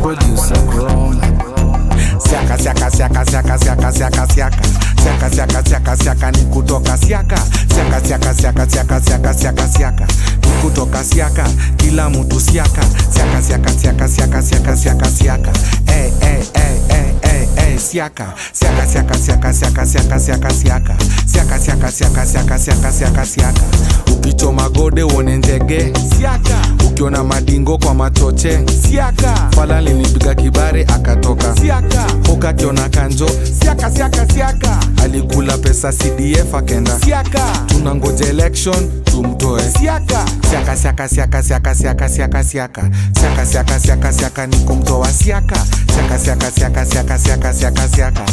Producer Chrome. Siaka ni kutoka siaka. Siaka ni kutoka siaka. Kila mtu siaka. Siaka. Siaka. Siaka. Ukichoma gode uone njege. Siaka. Ukiona madingo kwa machoche. Siaka. Fala lilipiga kibare akatoka. Siaka. Hoka kiona kanjo. Siaka. Alikula pesa CDF akenda. Siaka. Tunangoja election tumtoe. Siaka. Siaka ni kumtoa siaka. Siaka.